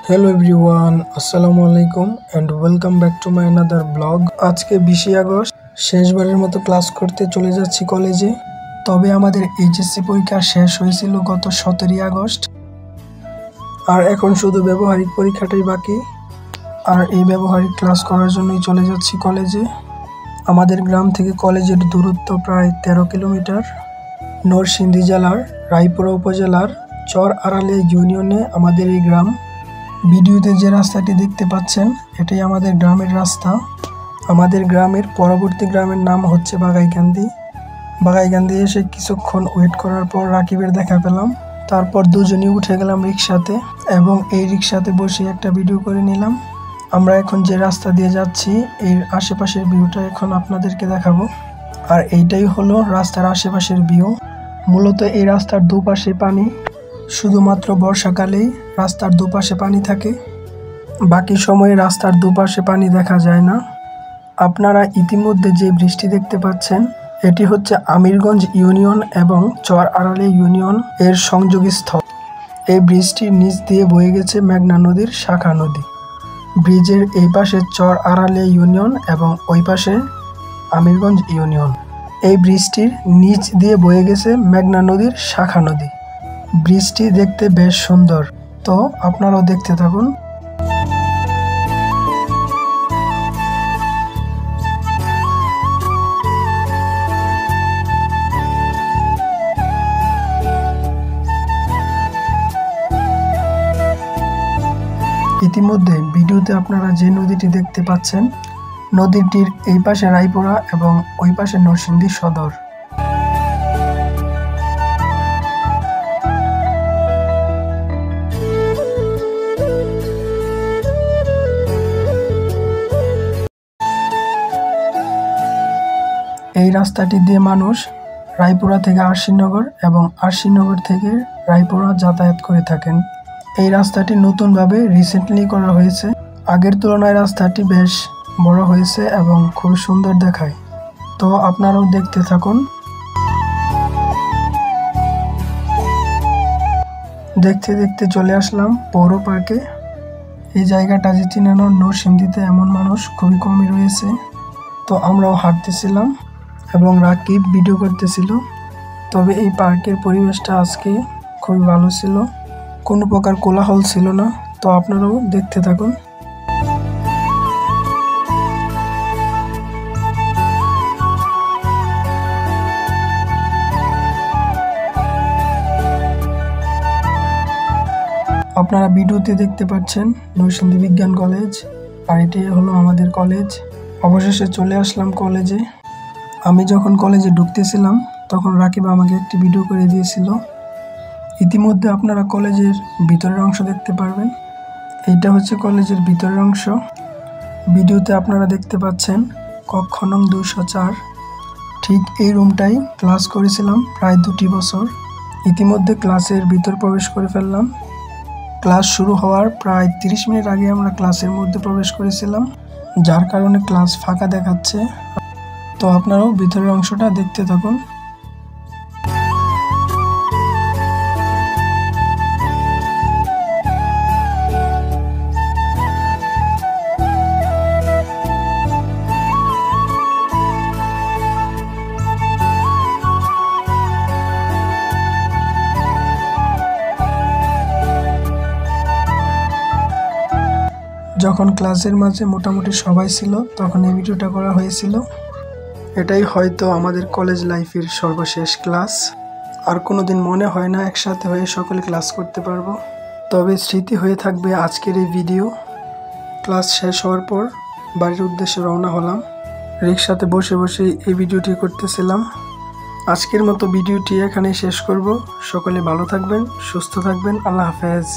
Hello everyone, আসসালামু আলাইকুম and welcome back to my another blog. আজকে 20 আগস্ট, শেষবারের মতো ক্লাস করতে চলে যাচ্ছি কলেজে। তবে আমাদের এইচএসসি পরীক্ষা শেষ হয়েছিল গত 17 আগস্ট, আর এখন শুধু ব্যবহারিক পরীক্ষাটাই বাকি। আর এই ব্যবহারিক ক্লাস করার জন্যই চলে যাচ্ছি কলেজে। আমাদের গ্রাম থেকে কলেজের দূরত্ব প্রায় 13 কিলোমিটার। নরসিংদী জেলার রায়পুরা উপজেলার চর আড়ালে ইউনিয়নে আমাদের এই গ্রাম। ভিডিওতে যে রাস্তাটি দেখতে পাচ্ছেন এটাই আমাদের গ্রামের রাস্তা। আমাদের গ্রামের পরবর্তী গ্রামের নাম হচ্ছে বাগাইকান্দি। বাগাইকান্দি এসে কিছুক্ষণ ওয়েট করার পর রাকিবের দেখা পেলাম। তারপর দুজনেই উঠে গেলাম রিক্সাতে এবং এই রিক্সাতে বসে একটা ভিডিও করে নিলাম। আমরা এখন যে রাস্তা দিয়ে যাচ্ছি এর আশেপাশের ভিউটা এখন আপনাদেরকে দেখাবো। আর এইটাই হলো রাস্তার আশেপাশের ভিউ। মূলত এই রাস্তার দুপাশে পানি, শুধুমাত্র বর্ষাকালেই রাস্তার দুপাশে পানি থাকে, বাকি সময়ে রাস্তার দুপাশে পানি দেখা যায় না। আপনারা ইতিমধ্যে যে বৃষ্টি দেখতে পাচ্ছেন এটি হচ্ছে আমিরগঞ্জ ইউনিয়ন এবং চর আড়ালে ইউনিয়ন এর সংযোগস্থল। এই ব্রিজটির নিচ দিয়ে বয়ে গেছে মেঘনা নদীর শাখা নদী। ব্রিজের এই পাশে চর আড়ালে ইউনিয়ন এবং ওই পাশে আমিরগঞ্জ ইউনিয়ন। এই ব্রিজটির নিচ দিয়ে বয়ে গেছে মেঘনা নদীর শাখা নদী। ব্রিজটি দেখতে বেশ সুন্দর, তো আপনারাও দেখতে থাকুন। ইতিমধ্যে ভিডিওতে আপনারা যে নদীটি দেখতে পাচ্ছেন, নদীটির এই পাশে রায়পুরা এবং ওই পাশে নরসিংদী সদর। এই রাস্তাটি দিয়ে মানুষ রায়পুরা থেকে আরশিনগর এবং আরশিনগর থেকে রায়পুরা যাতায়াত করে থাকেন। এই রাস্তাটি নতুনভাবে রিসেন্টলি করা হয়েছে। আগের তুলনায় রাস্তাটি বেশ বড় হয়েছে এবং খুব সুন্দর দেখায়, তো আপনারাও দেখতে থাকুন। দেখতে দেখতে চলে আসলাম পৌর পার্কে। এই জায়গাটা যে চিনানোর নরসিংদীতে এমন মানুষ খুবই কমই রয়েছে। তো আমরাও হাঁটতেছিলাম এবং রাকিব ভিডিও করতেছিল। তবে এই পার্কের পরিবেশটা আজকে খুবই ভালো ছিল, কোনো প্রকার কোলাহল ছিল না। তো আপনারাও দেখতে থাকুন। আপনারা ভিডিওতে দেখতে পাচ্ছেন নরসিংদী বিজ্ঞান কলেজ, আর এটাই হলো আমাদের কলেজ। অবশেষে চলে আসলাম কলেজে। আমি যখন কলেজে ঢুকতেছিলাম তখন রাকিব আমাকে একটি ভিডিও করে দিয়েছিল। ইতিমধ্যে আপনারা কলেজের ভিতরের অংশ দেখতে পারবেন। এইটা হচ্ছে কলেজের ভিতরের অংশ। ভিডিওতে আপনারা দেখতে পাচ্ছেন কক্ষ নং 204। ঠিক এই রুমটাই ক্লাস করেছিলাম প্রায় 2 বছর। ইতিমধ্যে ক্লাসের ভিতর প্রবেশ করে ফেললাম। ক্লাস শুরু হওয়ার প্রায় 30 মিনিট আগে আমরা ক্লাসের মধ্যে প্রবেশ করেছিলাম, যার কারণে ক্লাস ফাঁকা দেখাচ্ছে। তো আপনারাও ভিতরের অংশটা দেখতে থাকুন। যখন ক্লাসের মাঝে মোটামুটি সবাই ছিল তখন এই ভিডিওটা করা হয়েছিল। এটাই হয়তো আমাদের কলেজ লাইফের সর্বশেষ ক্লাস। আর কোনোদিন মনে হয় না একসাথে হয়ে সকলে ক্লাস করতে পারবো। তবে স্মৃতি হয়ে থাকবে আজকের এই ভিডিও। ক্লাস শেষ হওয়ার পর বাড়ির উদ্দেশ্যে রওনা হলাম। রিক্সাতে বসে বসে এই ভিডিওটি করতেছিলাম। আজকের মতো ভিডিওটি এখানেই শেষ করব। সকলে ভালো থাকবেন, সুস্থ থাকবেন। আল্লাহ হাফেজ।